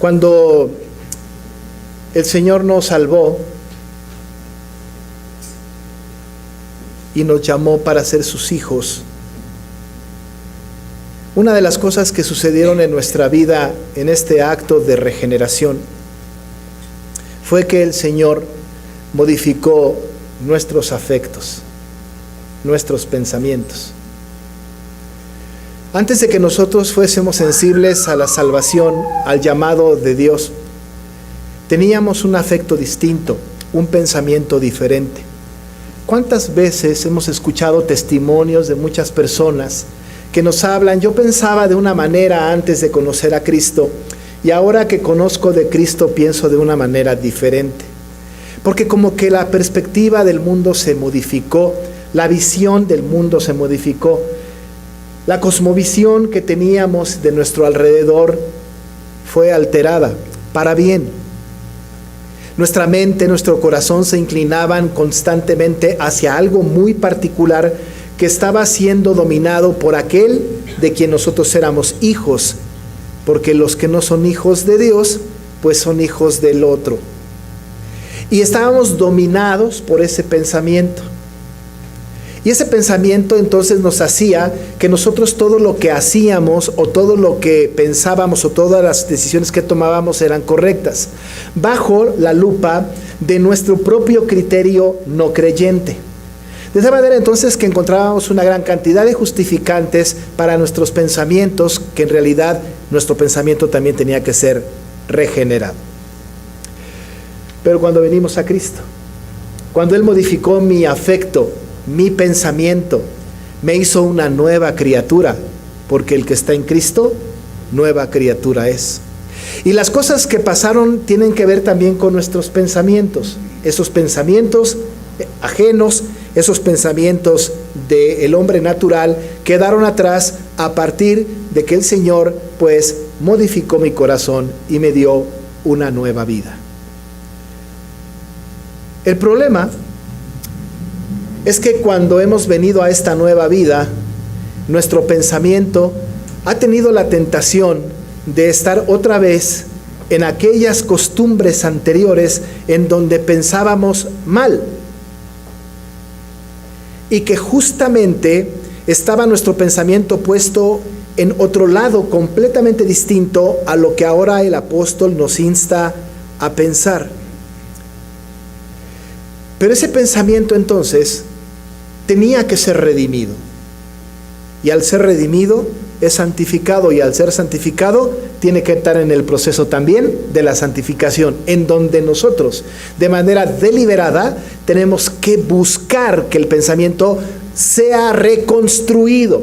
Cuando el Señor nos salvó y nos llamó para ser sus hijos, una de las cosas que sucedieron en nuestra vida en este acto de regeneración fue que el Señor modificó nuestros afectos, nuestros pensamientos. Antes de que nosotros fuésemos sensibles a la salvación, al llamado de Dios, teníamos un afecto distinto, un pensamiento diferente. ¿Cuántas veces hemos escuchado testimonios de muchas personas que nos hablan? Yo pensaba de una manera antes de conocer a Cristo y ahora que conozco de Cristo pienso de una manera diferente. Porque como que la perspectiva del mundo se modificó, la visión del mundo se modificó, la cosmovisión que teníamos de nuestro alrededor fue alterada para bien. Nuestra mente, nuestro corazón se inclinaban constantemente hacia algo muy particular que estaba siendo dominado por aquel de quien nosotros éramos hijos, porque los que no son hijos de Dios, pues son hijos del otro. Y estábamos dominados por ese pensamiento. Y ese pensamiento entonces nos hacía que nosotros todo lo que hacíamos o todo lo que pensábamos o todas las decisiones que tomábamos eran correctas, bajo la lupa de nuestro propio criterio no creyente. De esa manera entonces que encontrábamos una gran cantidad de justificantes para nuestros pensamientos, que en realidad nuestro pensamiento también tenía que ser regenerado. Pero cuando venimos a Cristo, cuando Él modificó mi afecto, mi pensamiento, me hizo una nueva criatura, porque el que está en Cristo, nueva criatura es. Y las cosas que pasaron tienen que ver también con nuestros pensamientos, esos pensamientos ajenos, esos pensamientos del hombre natural quedaron atrás a partir de que el Señor pues modificó mi corazón y me dio una nueva vida. El problema es que cuando hemos venido a esta nueva vida, nuestro pensamiento ha tenido la tentación de estar otra vez en aquellas costumbres anteriores en donde pensábamos mal. Y que justamente estaba nuestro pensamiento puesto en otro lado completamente distinto a lo que ahora el apóstol nos insta a pensar. Pero ese pensamiento entonces tenía que ser redimido. Y al ser redimido es santificado, y al ser santificado tiene que estar en el proceso también de la santificación, en donde nosotros de manera deliberada tenemos que buscar que el pensamiento sea reconstruido.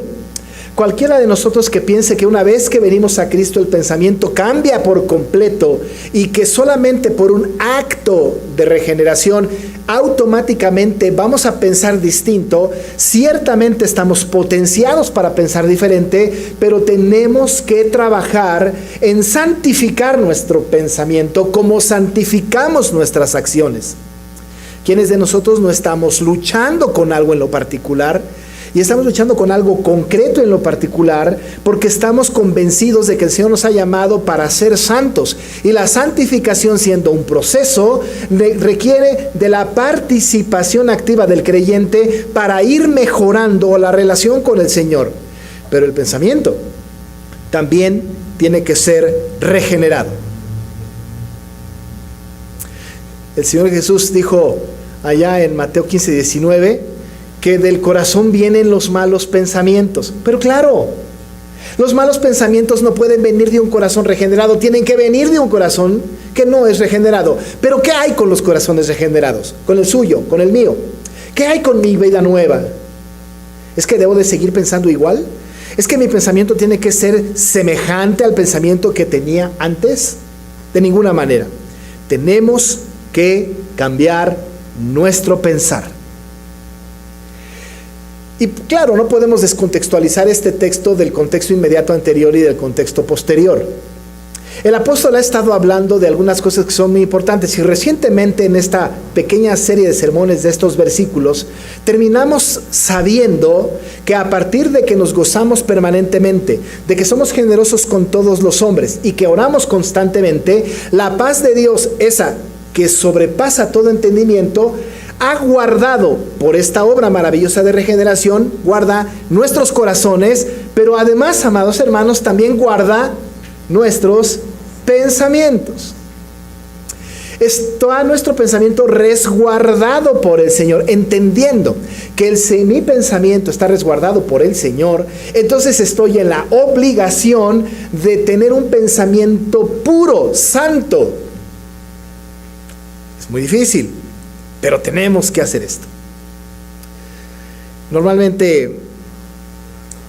Cualquiera de nosotros que piense que una vez que venimos a Cristo el pensamiento cambia por completo y que solamente por un acto de regeneración automáticamente vamos a pensar distinto, ciertamente estamos potenciados para pensar diferente, pero tenemos que trabajar en santificar nuestro pensamiento como santificamos nuestras acciones. ¿Quiénes de nosotros no estamos luchando con algo en lo particular? Y estamos luchando con algo concreto en lo particular porque estamos convencidos de que el Señor nos ha llamado para ser santos. Y la santificación, siendo un proceso, requiere de la participación activa del creyente para ir mejorando la relación con el Señor. Pero el pensamiento también tiene que ser regenerado. El Señor Jesús dijo allá en Mateo 15:19 que del corazón vienen los malos pensamientos. Pero claro, los malos pensamientos no pueden venir de un corazón regenerado, tienen que venir de un corazón que no es regenerado. Pero ¿qué hay con los corazones regenerados? Con el suyo, con el mío. ¿Qué hay con mi vida nueva? ¿Es que debo de seguir pensando igual? ¿Es que mi pensamiento tiene que ser semejante al pensamiento que tenía antes? De ninguna manera. Tenemos que cambiar nuestro pensar. Y claro, no podemos descontextualizar este texto del contexto inmediato anterior y del contexto posterior. El apóstol ha estado hablando de algunas cosas que son muy importantes y recientemente en esta pequeña serie de sermones de estos versículos terminamos sabiendo que a partir de que nos gozamos permanentemente, de que somos generosos con todos los hombres y que oramos constantemente, la paz de Dios, esa que sobrepasa todo entendimiento, ha guardado por esta obra maravillosa de regeneración, guarda nuestros corazones, pero además, amados hermanos, también guarda nuestros pensamientos. Está nuestro pensamiento resguardado por el Señor, entendiendo que mi pensamiento está resguardado por el Señor. Entonces estoy en la obligación de tener un pensamiento puro, santo. Es muy difícil, pero tenemos que hacer esto. Normalmente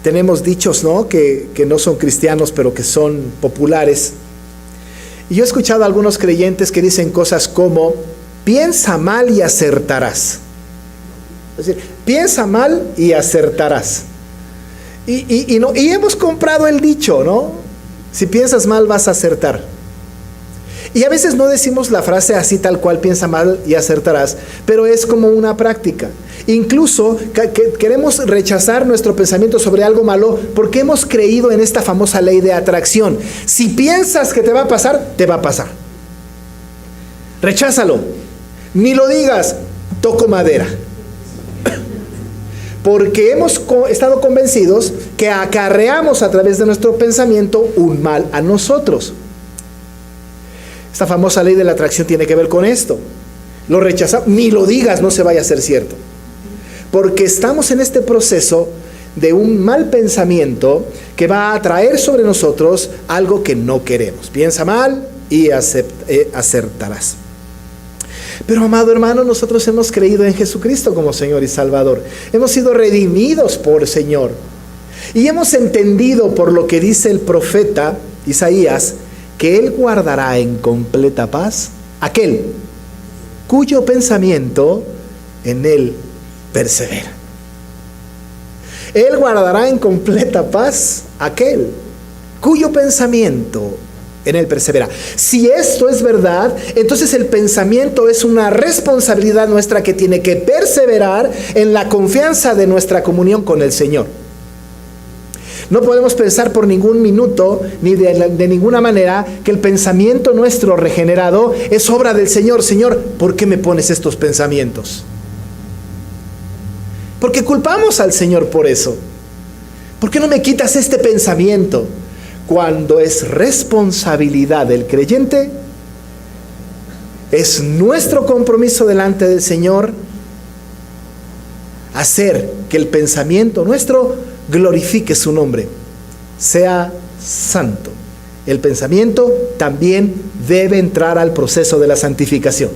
tenemos dichos, ¿no? Que no son cristianos, pero que son populares. Y yo he escuchado a algunos creyentes que dicen cosas como: piensa mal y acertarás. Es decir, piensa mal y acertarás. Y hemos comprado el dicho, ¿no? Si piensas mal vas a acertar. Y a veces no decimos la frase así tal cual, piensa mal y acertarás, pero es como una práctica. Incluso queremos rechazar nuestro pensamiento sobre algo malo porque hemos creído en esta famosa ley de atracción. Si piensas que te va a pasar, te va a pasar. Recházalo. Ni lo digas, toco madera. Porque hemos estado convencidos que acarreamos a través de nuestro pensamiento un mal a nosotros. Esta famosa ley de la atracción tiene que ver con esto. Lo rechazamos, ni lo digas, no se vaya a ser cierto. Porque estamos en este proceso de un mal pensamiento que va a traer sobre nosotros algo que no queremos. Piensa mal y acertarás. Pero, amado hermano, nosotros hemos creído en Jesucristo como Señor y Salvador. Hemos sido redimidos por Señor. Y hemos entendido por lo que dice el profeta Isaías, que Él guardará en completa paz aquel cuyo pensamiento en Él persevera. Él guardará en completa paz aquel cuyo pensamiento en Él persevera. Si esto es verdad, entonces el pensamiento es una responsabilidad nuestra que tiene que perseverar en la confianza de nuestra comunión con el Señor. No podemos pensar por ningún minuto, ni de ninguna manera, que el pensamiento nuestro regenerado es obra del Señor. Señor, ¿por qué me pones estos pensamientos? Porque culpamos al Señor por eso. ¿Por qué no me quitas este pensamiento? Cuando es responsabilidad del creyente, es nuestro compromiso delante del Señor hacer que el pensamiento nuestro glorifique su nombre, sea santo. El pensamiento también debe entrar al proceso de la santificación.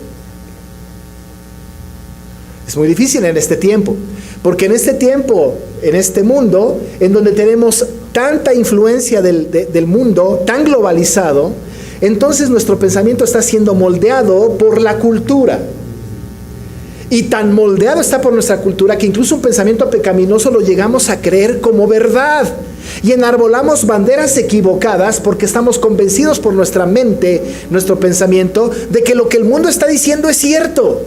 Es muy difícil en este tiempo, porque en este tiempo, en este mundo, en donde tenemos tanta influencia del mundo, tan globalizado, entonces nuestro pensamiento está siendo moldeado por la cultura. Y tan moldeado está por nuestra cultura que incluso un pensamiento pecaminoso lo llegamos a creer como verdad. Y enarbolamos banderas equivocadas porque estamos convencidos por nuestra mente, nuestro pensamiento, de que lo que el mundo está diciendo es cierto.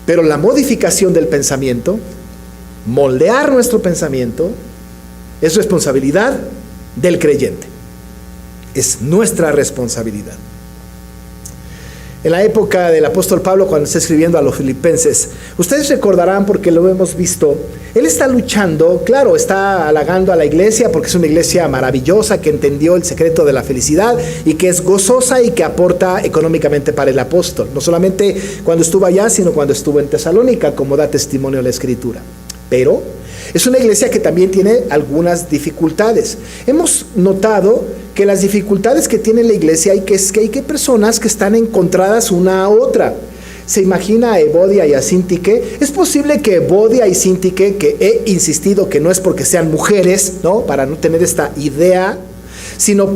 Pero la modificación del pensamiento, moldear nuestro pensamiento, es responsabilidad del creyente. Es nuestra responsabilidad. En la época del apóstol Pablo, cuando está escribiendo a los filipenses, ustedes recordarán, porque lo hemos visto, él está luchando, claro, está halagando a la iglesia porque es una iglesia maravillosa que entendió el secreto de la felicidad y que es gozosa y que aporta económicamente para el apóstol, no solamente cuando estuvo allá, sino cuando estuvo en Tesalónica, como da testimonio la Escritura. Pero es una iglesia que también tiene algunas dificultades. Hemos notado que las dificultades que tiene la iglesia hay que personas que están encontradas una a otra. Se imagina a Evodia y a Síntique. Es posible que Evodia y Síntique, que he insistido que no es porque sean mujeres, ¿no?, para no tener esta idea, sino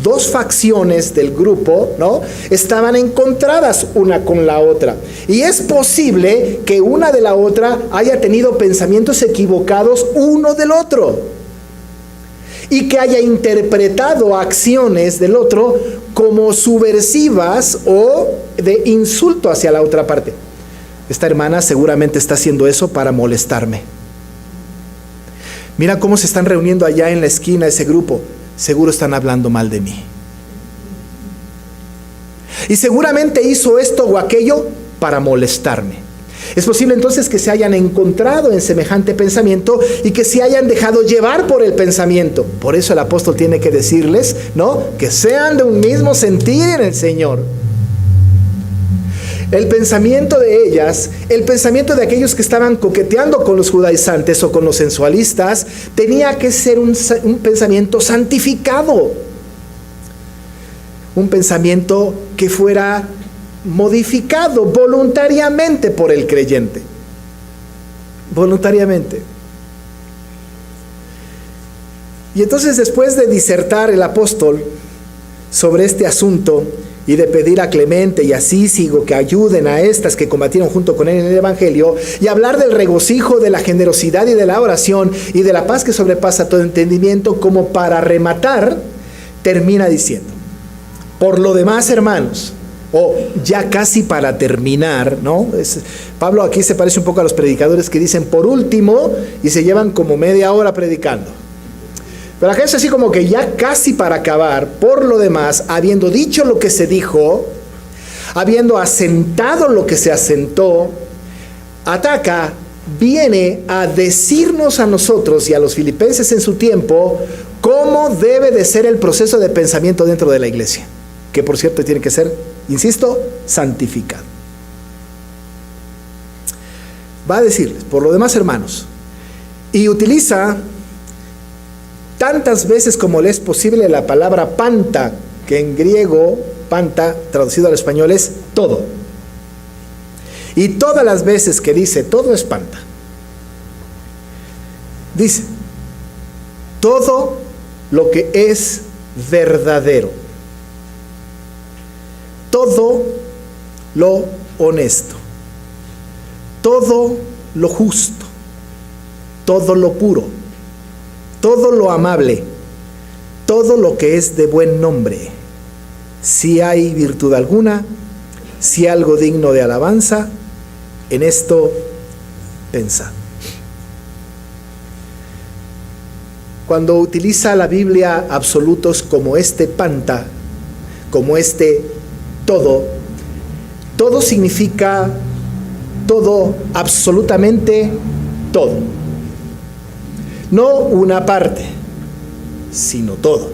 dos facciones del grupo, ¿no?, estaban encontradas una con la otra. Y es posible que una de la otra haya tenido pensamientos equivocados uno del otro. y que haya interpretado acciones del otro como subversivas o de insulto hacia la otra parte. Esta hermana seguramente está haciendo eso para molestarme. Mira cómo se están reuniendo allá en la esquina ese grupo. Seguro están hablando mal de mí. Y seguramente hizo esto o aquello para molestarme. Es posible entonces que se hayan encontrado en semejante pensamiento y que se hayan dejado llevar por el pensamiento. Por eso el apóstol tiene que decirles, ¿no?, que sean de un mismo sentir en el Señor. El pensamiento de ellas, el pensamiento de aquellos que estaban coqueteando con los judaizantes o con los sensualistas, tenía que ser un pensamiento santificado. Un pensamiento que fuera modificado voluntariamente por el creyente. Voluntariamente. Y entonces, después de disertar el apóstol sobre este asunto y de pedir a Clemente y a Cícigo que ayuden a estas que combatieron junto con él en el evangelio, y hablar del regocijo, de la generosidad y de la oración y de la paz que sobrepasa todo entendimiento, como para rematar, termina diciendo: por lo demás, hermanos, o ya casi para terminar, ¿no? Pablo aquí se parece un poco a los predicadores que dicen por último y se llevan como media hora predicando. Pero acá es así como que ya casi para acabar. Por lo demás, habiendo dicho lo que se dijo, habiendo asentado lo que se asentó, ataca, viene a decirnos a nosotros y a los filipenses en su tiempo cómo debe de ser el proceso de pensamiento dentro de la iglesia, que por cierto tiene que ser, insisto, santificado. Va a decirles, por lo demás, hermanos, y utiliza tantas veces como le es posible la palabra panta, que en griego, panta, traducido al español es todo. Y todas las veces que dice todo es panta. Dice, todo lo que es verdadero, todo lo honesto, todo lo justo, todo lo puro, todo lo amable, todo lo que es de buen nombre, si hay virtud alguna, si algo digno de alabanza, en esto pensad. Cuando utiliza la Biblia absolutos como este panta, como este todo, todo significa todo, absolutamente todo. No una parte, sino todo.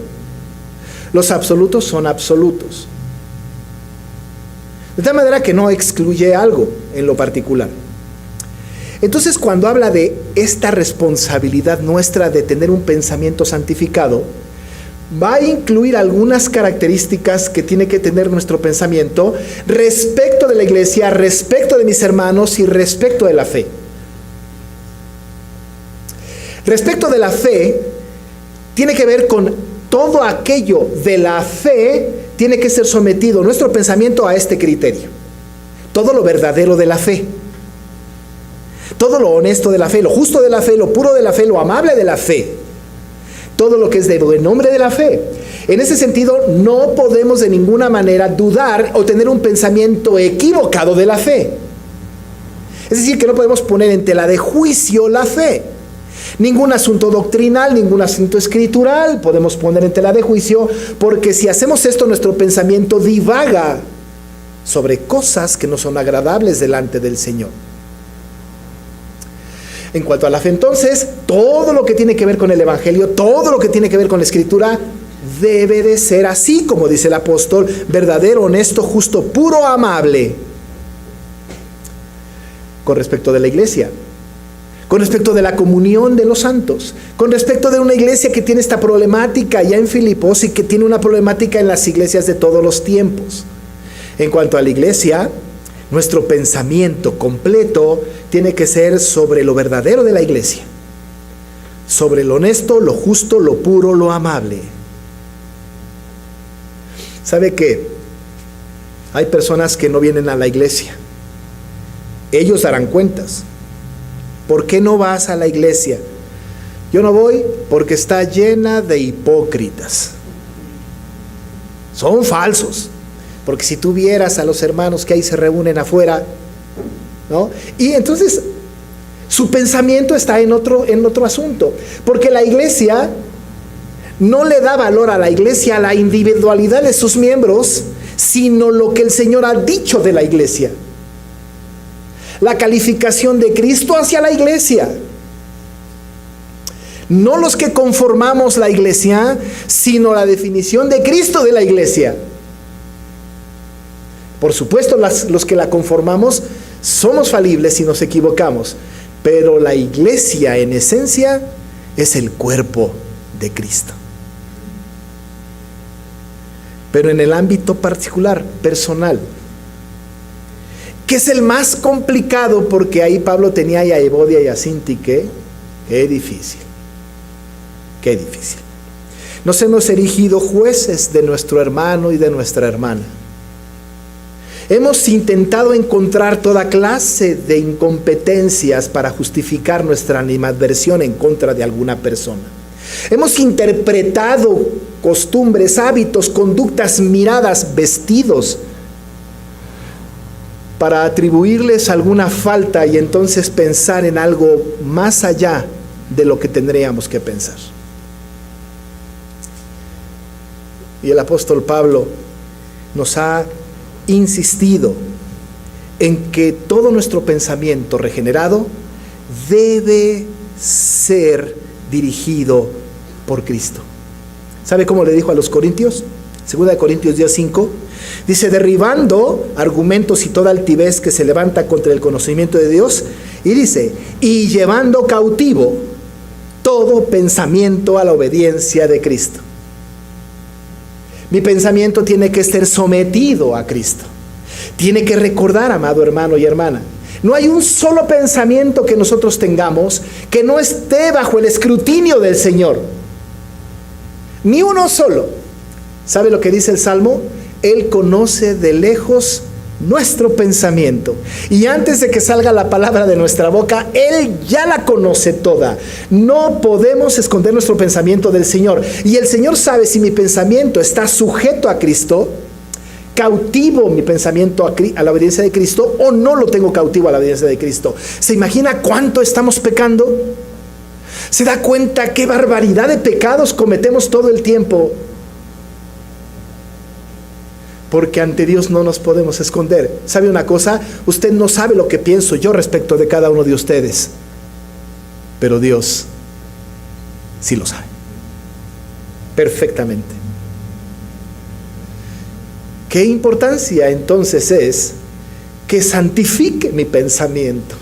Los absolutos son absolutos. De tal manera que no excluye algo en lo particular. Entonces, cuando habla de esta responsabilidad nuestra de tener un pensamiento santificado, va a incluir algunas características que tiene que tener nuestro pensamiento respecto de la iglesia, respecto de mis hermanos y respecto de la fe. Respecto de la fe, tiene que ver con todo aquello de la fe, tiene que ser sometido nuestro pensamiento a este criterio. Todo lo verdadero de la fe, todo lo honesto de la fe, lo justo de la fe, lo puro de la fe, lo amable de la fe, todo lo que es de buen nombre de la fe. En ese sentido, no podemos de ninguna manera dudar o tener un pensamiento equivocado de la fe. Es decir, que no podemos poner en tela de juicio la fe. Ningún asunto doctrinal, ningún asunto escritural podemos poner en tela de juicio, porque si hacemos esto, nuestro pensamiento divaga sobre cosas que no son agradables delante del Señor. En cuanto a la fe, entonces, todo lo que tiene que ver con el Evangelio, todo lo que tiene que ver con la Escritura, debe de ser así, como dice el apóstol, verdadero, honesto, justo, puro, amable. Con respecto de la iglesia, con respecto de la comunión de los santos, con respecto de una iglesia que tiene esta problemática ya en Filipos y que tiene una problemática en las iglesias de todos los tiempos. En cuanto a la iglesia, nuestro pensamiento completo tiene que ser sobre lo verdadero de la iglesia, sobre lo honesto, lo justo, lo puro, lo amable. ¿Sabe qué? Hay personas que no vienen a la iglesia. Ellos darán cuentas. ¿Por qué no vas a la iglesia? Yo no voy porque está llena de hipócritas. Son falsos. Porque si tú vieras a los hermanos que ahí se reúnen afuera, ¿no? Y entonces su pensamiento está en otro asunto. Porque la iglesia no le da valor a la iglesia, a la individualidad de sus miembros, sino lo que el Señor ha dicho de la iglesia. La calificación de Cristo hacia la iglesia. No los que conformamos la iglesia, sino la definición de Cristo de la iglesia. Por supuesto, los que la conformamos somos falibles y nos equivocamos, pero la iglesia en esencia es el cuerpo de Cristo. Pero en el ámbito particular, personal, que es el más complicado, porque ahí Pablo tenía a Evodia y a Síntique, qué difícil. Qué difícil. Nos hemos erigido jueces de nuestro hermano y de nuestra hermana. Hemos intentado encontrar toda clase de incompetencias para justificar nuestra animadversión en contra de alguna persona. Hemos interpretado costumbres, hábitos, conductas, miradas, vestidos para atribuirles alguna falta y entonces pensar en algo más allá de lo que tendríamos que pensar. Y el apóstol Pablo nos ha insistido en que todo nuestro pensamiento regenerado debe ser dirigido por Cristo. ¿Sabe cómo le dijo a los corintios? 2 Corintios 10:5 dice: derribando argumentos y toda altivez que se levanta contra el conocimiento de Dios, y dice: y llevando cautivo todo pensamiento a la obediencia de Cristo. Mi pensamiento tiene que estar sometido a Cristo. Tiene que recordar, amado hermano y hermana, no hay un solo pensamiento que nosotros tengamos que no esté bajo el escrutinio del Señor. Ni uno solo. ¿Sabe lo que dice el Salmo? Él conoce de lejos nuestro pensamiento. Y antes de que salga la palabra de nuestra boca, Él ya la conoce toda. No podemos esconder nuestro pensamiento del Señor. Y el Señor sabe si mi pensamiento está sujeto a Cristo, cautivo mi pensamiento a la obediencia de Cristo, o no lo tengo cautivo a la obediencia de Cristo. ¿Se imagina cuánto estamos pecando? ¿Se da cuenta qué barbaridad de pecados cometemos todo el tiempo? Porque ante Dios no nos podemos esconder. ¿Sabe una cosa? Usted no sabe lo que pienso yo respecto de cada uno de ustedes, pero Dios sí lo sabe perfectamente. ¿Qué importancia entonces es que santifique mi pensamiento?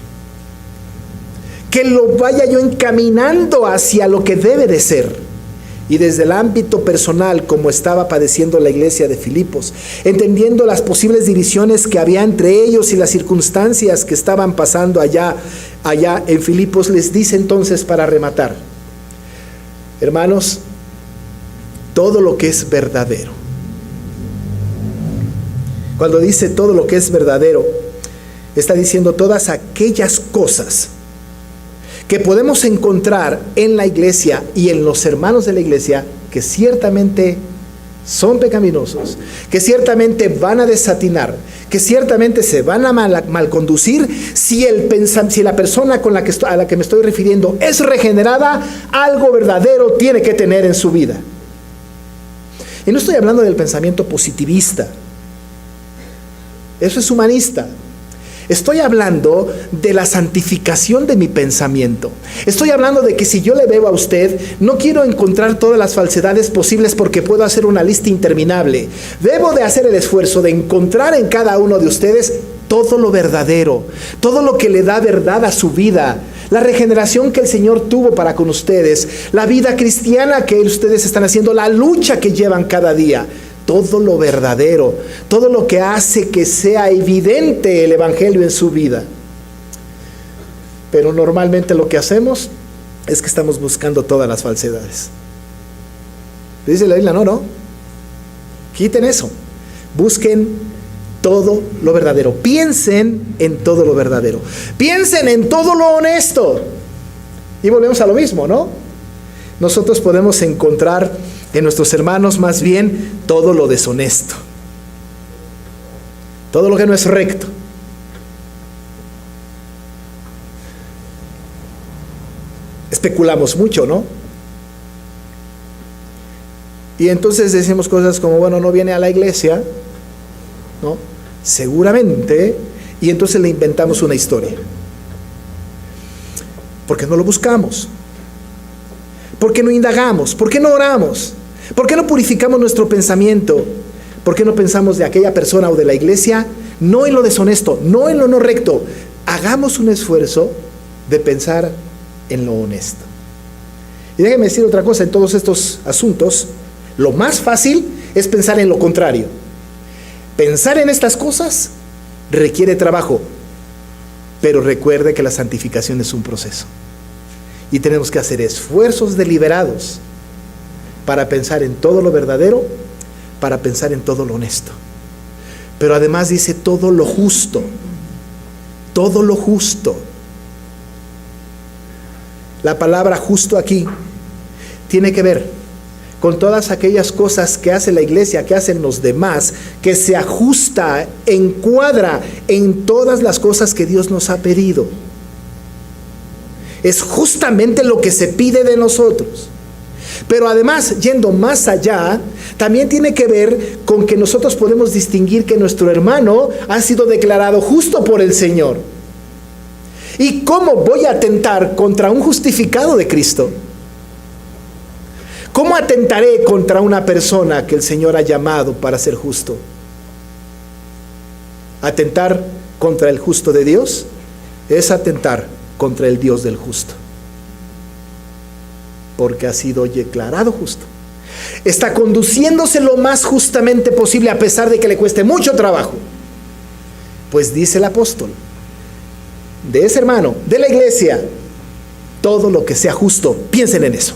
Que lo vaya yo encaminando hacia lo que debe de ser. Y desde el ámbito personal, como estaba padeciendo la iglesia de Filipos, entendiendo las posibles divisiones que había entre ellos y las circunstancias que estaban pasando allá en Filipos, les dice entonces, para rematar: hermanos, todo lo que es verdadero. Cuando dice todo lo que es verdadero, está diciendo todas aquellas cosas que podemos encontrar en la iglesia y en los hermanos de la iglesia que ciertamente son pecaminosos, que ciertamente van a desatinar, que ciertamente se van a malconducir si la persona a la que me estoy refiriendo es regenerada. Algo verdadero tiene que tener en su vida. Y no estoy hablando del pensamiento positivista, eso es humanista. Estoy hablando de la santificación de mi pensamiento. Estoy hablando de que si yo le veo a usted, no quiero encontrar todas las falsedades posibles porque puedo hacer una lista interminable. Debo de hacer el esfuerzo de encontrar en cada uno de ustedes todo lo verdadero, todo lo que le da verdad a su vida, la regeneración que el Señor tuvo para con ustedes, la vida cristiana que ustedes están haciendo, la lucha que llevan cada día. Todo lo verdadero, todo lo que hace que sea evidente el Evangelio en su vida. Pero normalmente lo que hacemos es que estamos buscando todas las falsedades. Dice la Biblia, no, quiten eso. Busquen todo lo verdadero. Piensen en todo lo verdadero. Piensen en todo lo honesto. Y volvemos a lo mismo, ¿no? nosotros podemos encontrar en nuestros hermanos más bien todo lo deshonesto, todo lo que no es recto. Especulamos mucho, ¿no? Y entonces decimos cosas como, bueno, no viene a la iglesia, ¿no? Seguramente, y entonces le inventamos una historia. ¿Por qué no lo buscamos? ¿Por qué no indagamos? ¿Por qué no oramos? ¿Por qué no purificamos nuestro pensamiento? ¿Por qué no pensamos de aquella persona o de la iglesia? No en lo deshonesto, no en lo no recto. Hagamos un esfuerzo de pensar en lo honesto. Y déjeme decir otra cosa, en todos estos asuntos, lo más fácil es pensar en lo contrario. Pensar en estas cosas requiere trabajo, pero recuerde que la santificación es un proceso. Y tenemos que hacer esfuerzos deliberados para pensar en todo lo verdadero, para pensar en todo lo honesto. Pero además dice todo lo justo, todo lo justo. La palabra justo aquí tiene que ver con todas aquellas cosas que hace la iglesia, que hacen los demás, que se ajusta, encuadra en todas las cosas que Dios nos ha pedido. Es justamente lo que se pide de nosotros. Pero además, yendo más allá, también tiene que ver con que nosotros podemos distinguir que nuestro hermano ha sido declarado justo por el Señor. ¿Y cómo voy a atentar contra un justificado de Cristo? ¿Cómo atentaré contra una persona que el Señor ha llamado para ser justo? Atentar contra el justo de Dios es atentar contra el Dios del justo, porque ha sido declarado justo. Está conduciéndose lo más justamente posible, a pesar de que le cueste mucho trabajo. Pues dice el apóstol, de ese hermano, de la iglesia, todo lo que sea justo, piensen en eso.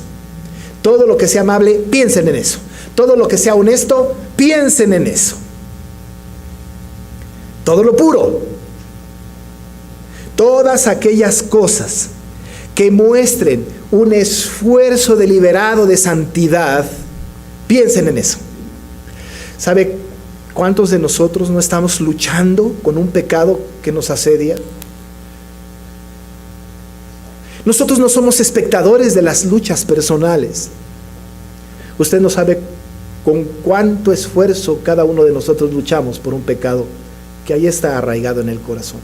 Todo lo que sea amable, piensen en eso. Todo lo que sea honesto, piensen en eso. Todo lo puro, todas aquellas cosas que muestren un esfuerzo deliberado de santidad, piensen en eso. ¿Sabe cuántos de nosotros no estamos luchando con un pecado que nos asedia? Nosotros no somos espectadores de las luchas personales. Usted no sabe con cuánto esfuerzo cada uno de nosotros luchamos por un pecado que ahí está arraigado en el corazón.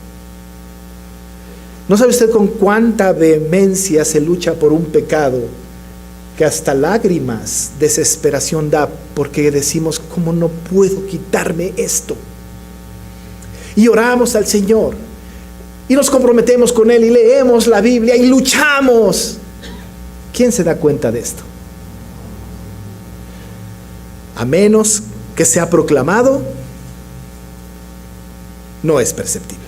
¿No sabe usted con cuánta vehemencia se lucha por un pecado que hasta lágrimas, desesperación da, porque decimos, ¿cómo no puedo quitarme esto? Y oramos al Señor, y nos comprometemos con Él, y leemos la Biblia, y luchamos. ¿Quién se da cuenta de esto? A menos que sea proclamado, no es perceptible.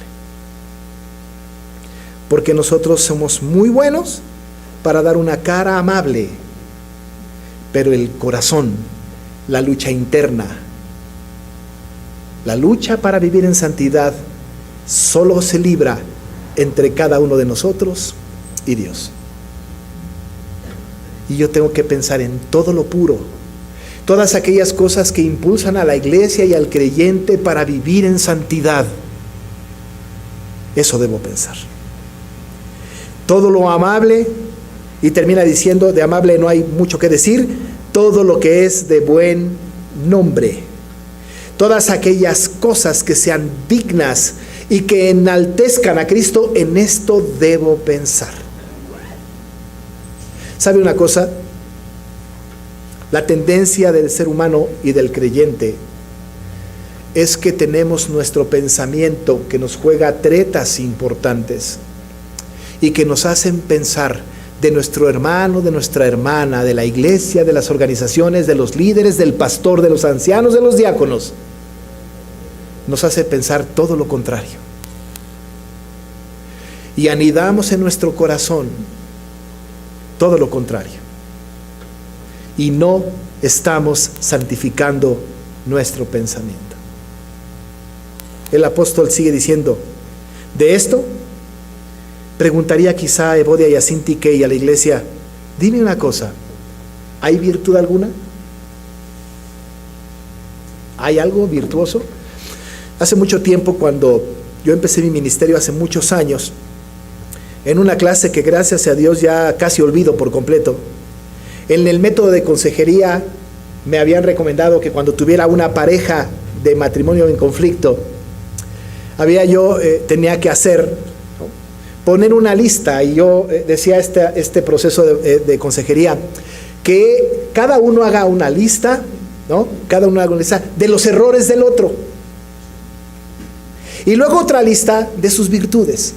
Porque nosotros somos muy buenos para dar una cara amable, pero el corazón, la lucha interna, la lucha para vivir en santidad, solo se libra entre cada uno de nosotros y Dios. Y yo tengo que pensar en todo lo puro, todas aquellas cosas que impulsan a la iglesia y al creyente para vivir en santidad. Eso debo pensar. Todo lo amable, y termina diciendo, de amable no hay mucho que decir, todo lo que es de buen nombre. Todas aquellas cosas que sean dignas y que enaltezcan a Cristo, en esto debo pensar. ¿Sabe una cosa? La tendencia del ser humano y del creyente es que tenemos nuestro pensamiento que nos juega tretas importantes y que nos hacen pensar de nuestro hermano, de nuestra hermana, de la iglesia, de las organizaciones, de los líderes, del pastor, de los ancianos, de los diáconos. Nos hace pensar todo lo contrario. Y anidamos en nuestro corazón todo lo contrario. Y no estamos santificando nuestro pensamiento. El apóstol sigue diciendo, de esto preguntaría quizá a Evodia y a Sintique y a la iglesia, dime una cosa, ¿Hay virtud alguna? ¿Hay algo virtuoso? Hace mucho tiempo, cuando yo empecé mi ministerio hace muchos años, en una clase que gracias a Dios ya casi olvido por completo, en el método de consejería me habían recomendado que cuando tuviera una pareja de matrimonio en conflicto, tenía que poner una lista, y yo decía este proceso de consejería, que cada uno haga una lista, ¿no? Cada uno haga una lista de los errores del otro, y luego otra lista de sus virtudes.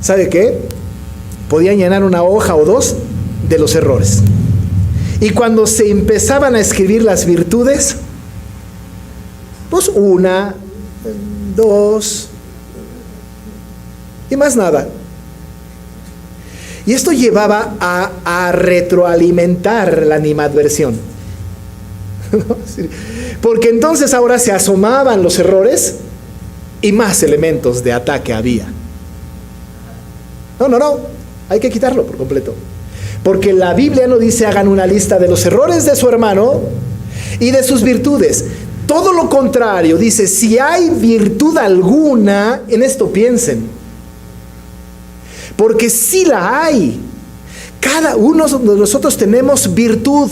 ¿Sabe qué? Podían llenar una hoja o dos de los errores, y cuando se empezaban a escribir las virtudes, pues 1, 2 y más nada. Y esto llevaba a retroalimentar la animadversión. Porque entonces ahora se asomaban los errores y más elementos de ataque había. No, hay que quitarlo por completo. Porque la Biblia no dice hagan una lista de los errores de su hermano y de sus virtudes. Todo lo contrario, dice, si hay virtud alguna, en esto piensen. Porque sí la hay. Cada uno de nosotros tenemos virtud.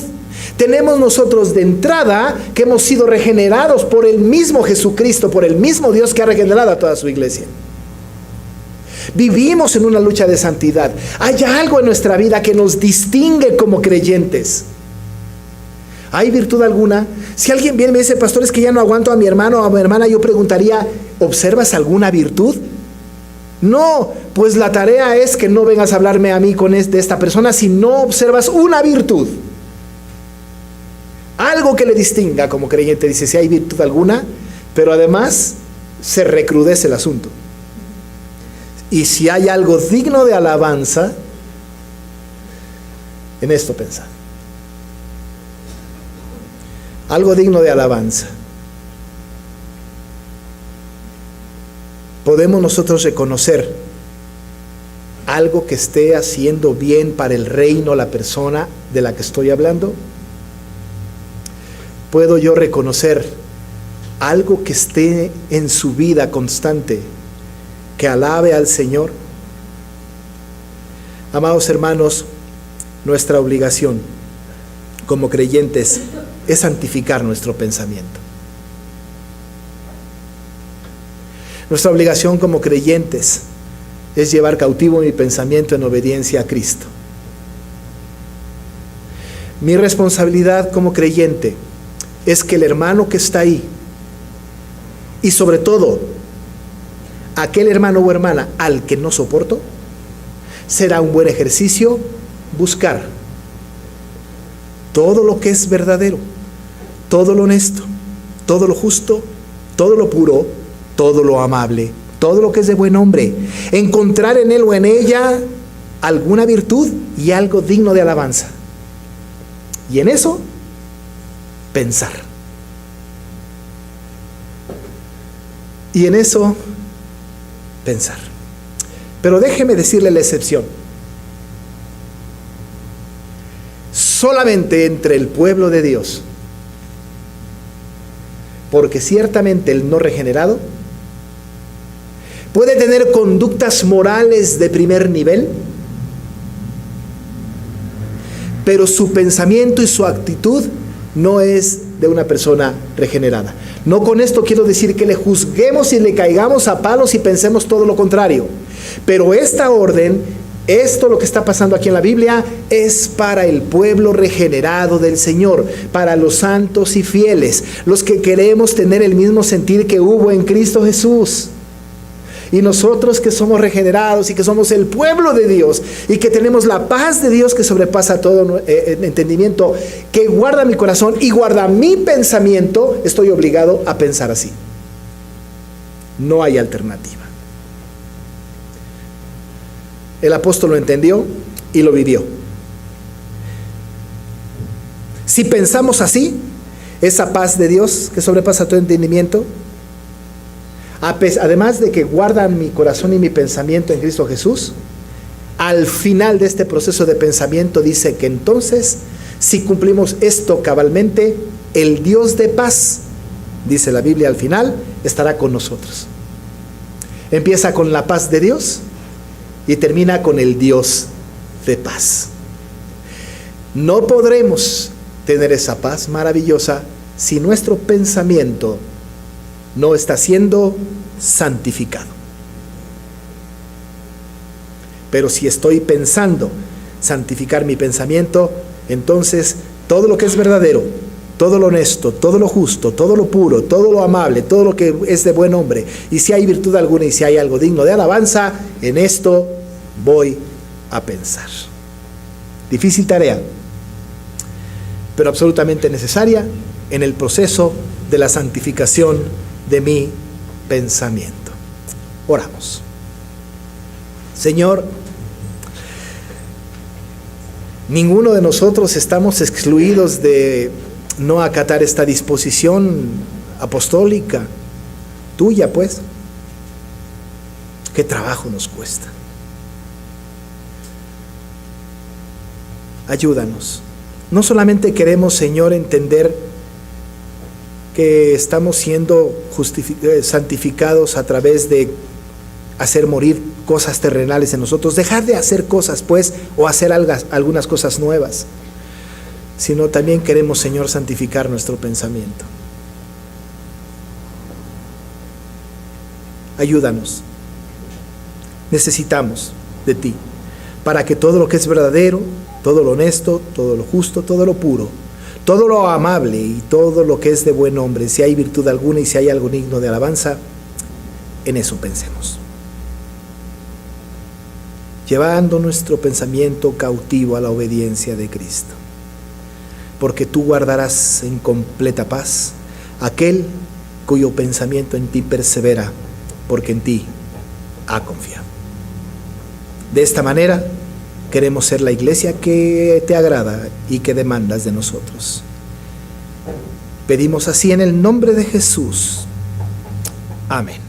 Tenemos nosotros de entrada que hemos sido regenerados por el mismo Jesucristo, por el mismo Dios que ha regenerado a toda su iglesia. Vivimos en una lucha de santidad. Hay algo en nuestra vida que nos distingue como creyentes. ¿Hay virtud alguna? Si alguien viene y me dice, pastor, es que ya no aguanto a mi hermano o a mi hermana, yo preguntaría, ¿observas alguna virtud? No, pues la tarea es que no vengas a hablarme a mí de esta persona si no observas una virtud. Algo que le distinga como creyente. Dice, si hay virtud alguna, pero además se recrudece el asunto. Y si hay algo digno de alabanza, en esto pensad. Algo digno de alabanza. ¿Podemos nosotros reconocer algo que esté haciendo bien para el reino la persona de la que estoy hablando? ¿Puedo yo reconocer algo que esté en su vida constante, que alabe al Señor? Amados hermanos, nuestra obligación como creyentes es santificar nuestro pensamiento. Nuestra obligación como creyentes es llevar cautivo mi pensamiento en obediencia a Cristo. Mi responsabilidad como creyente es que el hermano que está ahí, y sobre todo aquel hermano o hermana al que no soporto, será un buen ejercicio buscar todo lo que es verdadero, todo lo honesto, todo lo justo, todo lo puro, todo lo amable, todo lo que es de buen hombre, encontrar en él o en ella alguna virtud y algo digno de alabanza. Y en eso, pensar. Y en eso, pensar. Pero déjeme decirle la excepción. Solamente entre el pueblo de Dios. Porque ciertamente el no regenerado puede tener conductas morales de primer nivel, pero su pensamiento y su actitud no es de una persona regenerada. No con esto quiero decir que le juzguemos y le caigamos a palos y pensemos todo lo contrario. Pero esta orden, esto lo que está pasando aquí en la Biblia, es para el pueblo regenerado del Señor, para los santos y fieles, los que queremos tener el mismo sentir que hubo en Cristo Jesús. Y nosotros que somos regenerados y que somos el pueblo de Dios y que tenemos la paz de Dios que sobrepasa todo entendimiento, que guarda mi corazón y guarda mi pensamiento, estoy obligado a pensar así. No hay alternativa. El apóstol lo entendió y lo vivió. Si pensamos así, esa paz de Dios que sobrepasa todo entendimiento, además de que guarda mi corazón y mi pensamiento en Cristo Jesús, al final de este proceso de pensamiento dice que entonces, si cumplimos esto cabalmente, el Dios de paz, dice la Biblia al final, estará con nosotros. Empieza con la paz de Dios y termina con el Dios de paz. No podremos tener esa paz maravillosa si nuestro pensamiento no está siendo santificado. Pero si estoy pensando santificar mi pensamiento, entonces todo lo que es verdadero, todo lo honesto, todo lo justo, todo lo puro, todo lo amable, todo lo que es de buen hombre, y si hay virtud alguna y si hay algo digno de alabanza, en esto voy a pensar. Difícil tarea, pero absolutamente necesaria en el proceso de la santificación de mi pensamiento. Oramos. Señor, ninguno de nosotros estamos excluidos de no acatar esta disposición apostólica tuya, pues. Qué trabajo nos cuesta. Ayúdanos. No solamente queremos, Señor, entender que estamos siendo santificados a través de hacer morir cosas terrenales en nosotros, dejar de hacer cosas, pues, o hacer algunas cosas nuevas, sino también queremos, Señor, santificar nuestro pensamiento. Ayúdanos. Necesitamos de ti para que todo lo que es verdadero, todo lo honesto, todo lo justo, todo lo puro, todo lo amable y todo lo que es de buen hombre, si hay virtud alguna y si hay algo digno de alabanza, en eso pensemos. Llevando nuestro pensamiento cautivo a la obediencia de Cristo. Porque tú guardarás en completa paz aquel cuyo pensamiento en ti persevera, porque en ti ha confiado. De esta manera, queremos ser la iglesia que te agrada y que demandas de nosotros. Pedimos así en el nombre de Jesús. Amén.